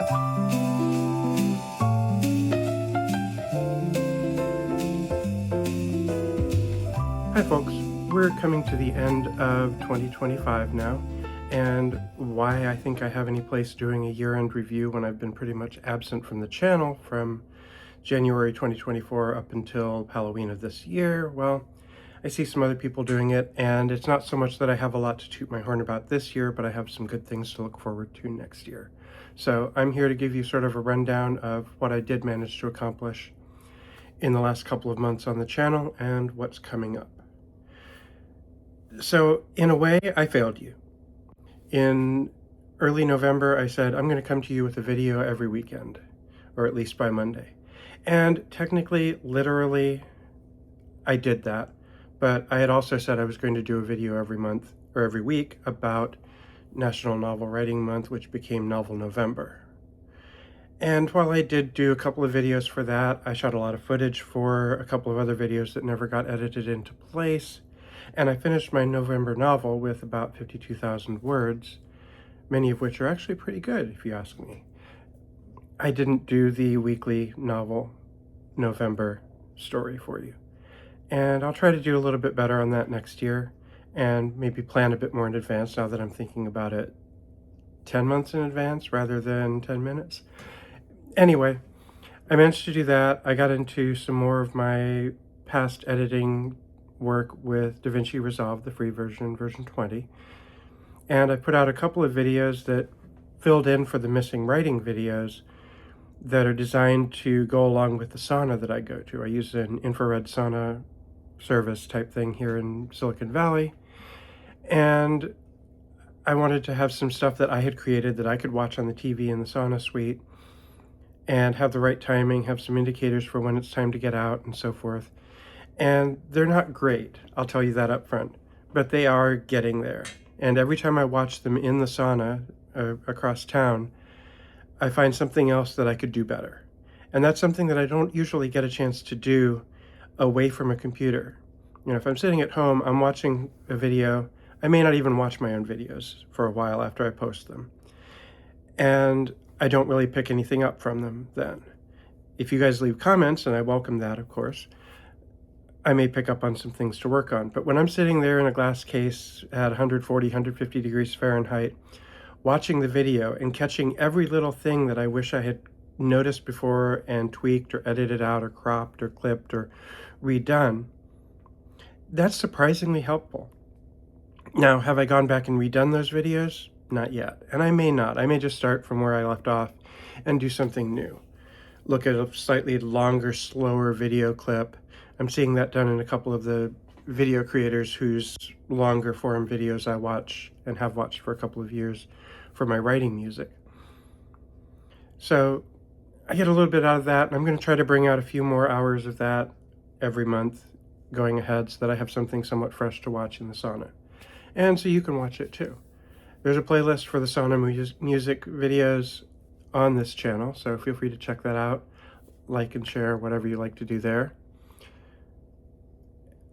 Hi folks, we're coming to the end of 2025 now, and why I think I have any place doing a year-end review when I've been pretty much absent from the channel from January 2024 up until Halloween of this year, well, I see some other people doing it, and it's not so much that I have a lot to toot my horn about this year, but I have some good things to look forward to next year. So I'm here to give you sort of a rundown of what I did manage to accomplish in the last couple of months on the channel and what's coming up. So in a way, I failed you. In early November, I said, I'm going to come to you with a video every weekend, or at least by Monday. And technically, literally, I did that. But I had also said I was going to do a video every month, or every week, about National Novel Writing Month, which became Novel November. And while I did do a couple of videos for that, I shot a lot of footage for a couple of other videos that never got edited into place. And I finished my November novel with about 52,000 words, many of which are actually pretty good, if you ask me. I didn't do the weekly novel November story for you. And I'll try to do a little bit better on that next year, and maybe plan a bit more in advance now that I'm thinking about it 10 months in advance rather than 10 minutes. Anyway, I managed to do that. I got into some more of my past editing work with DaVinci Resolve, the free version, version 20. And I put out a couple of videos that filled in for the missing writing videos that are designed to go along with the sauna that I go to. I use an infrared sauna service type thing here in Silicon Valley. And I wanted to have some stuff that I had created that I could watch on the TV in the sauna suite and have the right timing, have some indicators for when it's time to get out and so forth. And they're not great, I'll tell you that up front, but they are getting there. And every time I watch them in the sauna across town, I find something else that I could do better. And that's something that I don't usually get a chance to do away from a computer. You know, if I'm sitting at home, I'm watching a video, I may not even watch my own videos for a while after I post them. And I don't really pick anything up from them then. If you guys leave comments, and I welcome that, of course, I may pick up on some things to work on. But when I'm sitting there in a glass case at 140, 150 degrees Fahrenheit, watching the video and catching every little thing that I wish I had noticed before and tweaked or edited out or cropped or clipped or redone, that's surprisingly helpful. Now, have I gone back and redone those videos? Not yet. And I may not. I may just start from where I left off and do something new. Look at a slightly longer, slower video clip. I'm seeing that done in a couple of the video creators whose longer form videos I watch and have watched for a couple of years for my writing music. So I get a little bit out of that, and I'm going to try to bring out a few more hours of that every month going ahead so that I have something somewhat fresh to watch in the sauna. And so you can watch it too. There's a playlist for the sauna music videos on this channel, so feel free to check that out, like and share, whatever you like to do there.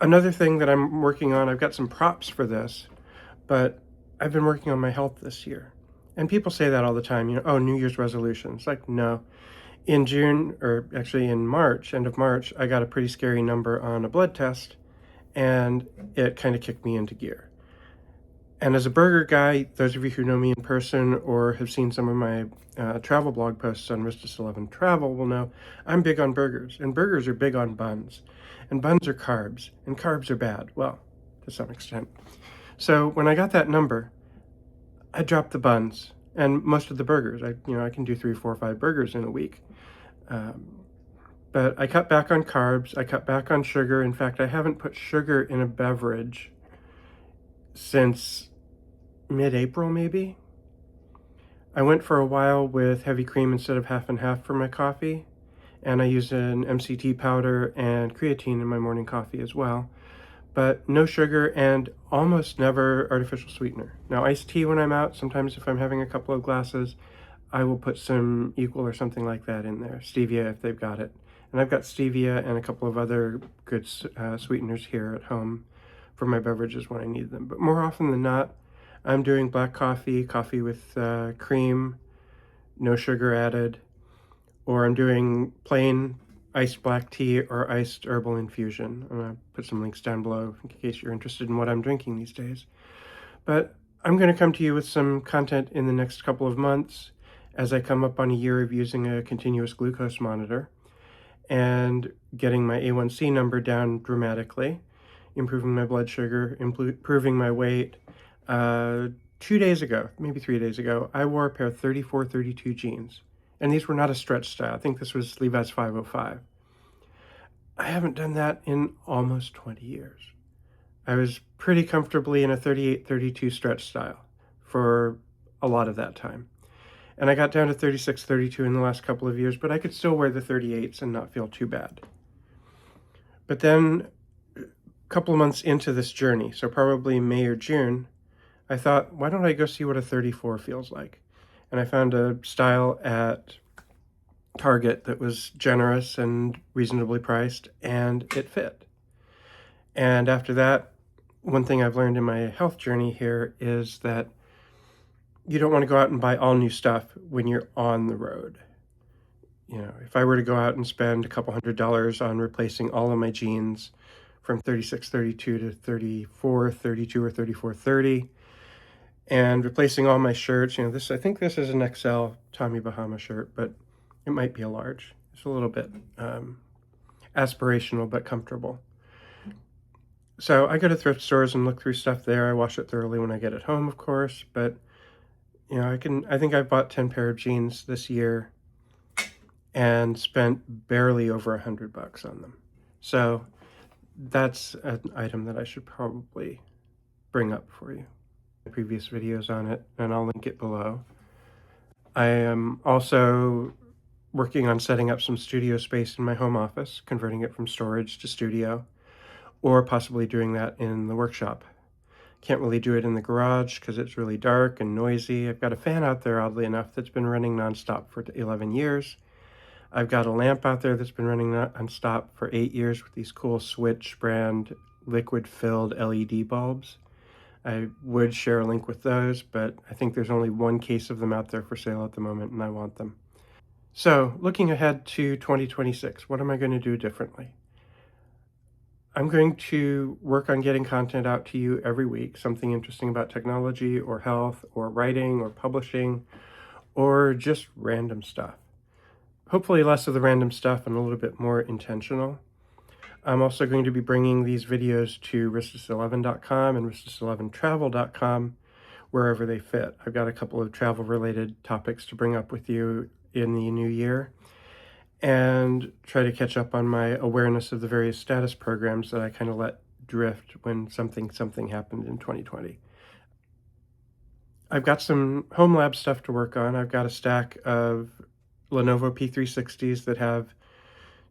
Another thing that I'm working on, I've got some props for this, but I've been working on my health this year. And people say that all the time, you know, oh, New Year's resolutions. Like, no. In June, or actually in March, end of March, I got a pretty scary number on a blood test, and it kind of kicked me into gear. And as a burger guy, those of you who know me in person or have seen some of my travel blog posts on Ristus 11 Travel will know I'm big on burgers, and burgers are big on buns. And buns are carbs, and carbs are bad, well, to some extent. So when I got that number, I dropped the buns and most of the burgers. I can do 3, 4, 5 burgers in a week. But I cut back on carbs, I cut back on sugar. In fact, I haven't put sugar in a beverage since mid-April, maybe. I went for a while with heavy cream instead of half and half for my coffee. And I use an MCT powder and creatine in my morning coffee as well. But no sugar and almost never artificial sweetener. Now, iced tea when I'm out, sometimes if I'm having a couple of glasses, I will put some Equal or something like that in there. Stevia if they've got it. And I've got stevia and a couple of other good sweeteners here at home for my beverages when I need them. But more often than not, I'm doing black coffee, coffee with cream, no sugar added, or I'm doing plain iced black tea or iced herbal infusion. I'm going to put some links down below in case you're interested in what I'm drinking these days. But I'm going to come to you with some content in the next couple of months as I come up on a year of using a continuous glucose monitor and getting my A1C number down dramatically, improving my blood sugar, improving my weight. 2 days ago, maybe 3 days ago, I wore a pair of 34-32 jeans. And these were not a stretch style. I think this was Levi's 505. I haven't done that in almost 20 years. I was pretty comfortably in a 38-32 stretch style for a lot of that time. And I got down to 36-32 in the last couple of years, but I could still wear the 38s and not feel too bad. But then a couple of months into this journey, so probably May or June, I thought, why don't I go see what a 34 feels like? And I found a style at Target that was generous and reasonably priced, and it fit. And after that, one thing I've learned in my health journey here is that you don't want to go out and buy all new stuff when you're on the road. You know, if I were to go out and spend a couple $100 on replacing all of my jeans from 36-32 to 34-32 or 34-30, and replacing all my shirts, you know, I think this is an XL Tommy Bahama shirt, but it might be a large. It's a little bit aspirational but comfortable. So I go to thrift stores and look through stuff there. I wash it thoroughly when I get it home, of course, but you know, I think I've bought 10 pair of jeans this year and spent barely over $100 on them. So that's an item that I should probably bring up for you. Previous videos on it, and I'll link it below. I am also working on setting up some studio space in my home office, converting it from storage to studio, or possibly doing that in the workshop. Can't really do it in the garage because it's really dark and noisy. I've got a fan out there, oddly enough, that's been running nonstop for 11 years. I've got a lamp out there that's been running nonstop for 8 years with these cool Switch brand liquid-filled LED bulbs. I would share a link with those, but I think there's only one case of them out there for sale at the moment, and I want them. So, looking ahead to 2026, what am I going to do differently? I'm going to work on getting content out to you every week, something interesting about technology or health or writing or publishing or just random stuff. Hopefully less of the random stuff and a little bit more intentional. I'm also going to be bringing these videos to ristus11.com and ristus11travel.com wherever they fit. I've got a couple of travel-related topics to bring up with you in the new year and try to catch up on my awareness of the various status programs that I kind of let drift when something happened in 2020. I've got some home lab stuff to work on. I've got a stack of Lenovo P360s that have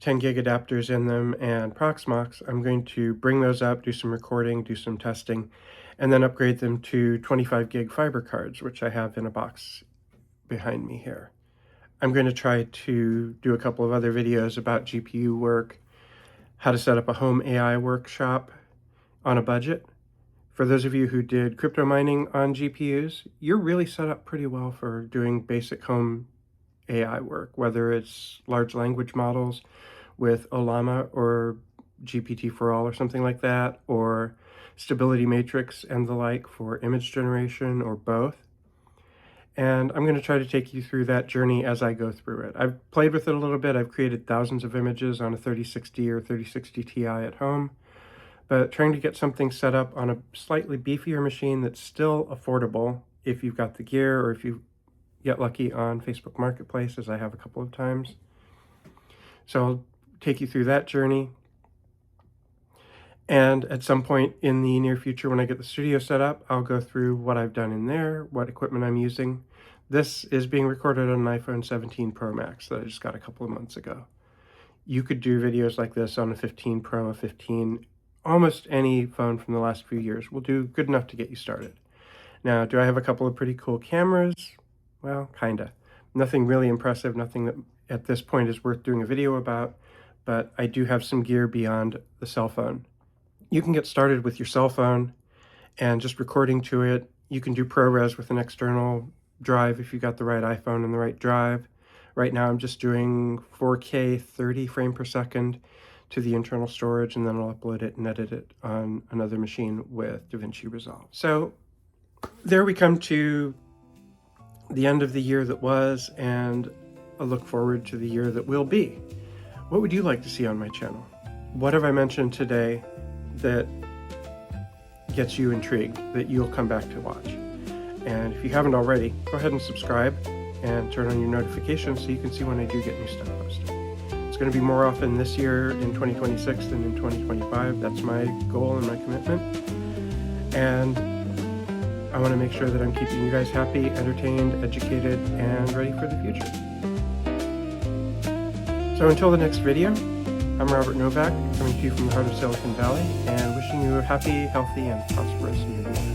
10 gig adapters in them and Proxmox. I'm going to bring those up, do some recording, do some testing, and then upgrade them to 25 gig fiber cards, which I have in a box behind me here. I'm going to try to do a couple of other videos about GPU work, how to set up a home AI workshop on a budget. For those of you who did crypto mining on GPUs, you're really set up pretty well for doing basic home AI work, whether it's large language models with Ollama or GPT-4All or something like that, or stability matrix and the like for image generation, or both. And I'm going to try to take you through that journey as I go through it. I've played with it a little bit. I've created thousands of images on a 3060 or 3060 Ti at home, but trying to get something set up on a slightly beefier machine that's still affordable if you've got the gear or if you get lucky on Facebook Marketplace, as I have a couple of times. So I'll take you through that journey. And at some point in the near future, when I get the studio set up, I'll go through what I've done in there, what equipment I'm using. This is being recorded on an iPhone 17 Pro Max that I just got a couple of months ago. You could do videos like this on a 15 Pro, a 15, almost any phone from the last few years will do good enough to get you started. Now, do I have a couple of pretty cool cameras? Well, kinda. Nothing really impressive, nothing that at this point is worth doing a video about, but I do have some gear beyond the cell phone. You can get started with your cell phone and just recording to it. You can do ProRes with an external drive if you got the right iPhone and the right drive. Right now I'm just doing 4K 30 frame per second to the internal storage, and then I'll upload it and edit it on another machine with DaVinci Resolve. So there we come to the end of the year that was, and a look forward to the year that will be. What would you like to see on my channel? What have I mentioned today that gets you intrigued, that you'll come back to watch? And if you haven't already, go ahead and subscribe and turn on your notifications so you can see when I do get new stuff posted. It's going to be more often this year in 2026 than in 2025. That's my goal and my commitment. And I want to make sure that I'm keeping you guys happy, entertained, educated, and ready for the future. So until the next video, I'm Robert Novak, coming to you from the heart of Silicon Valley, and wishing you a happy, healthy, and prosperous new year.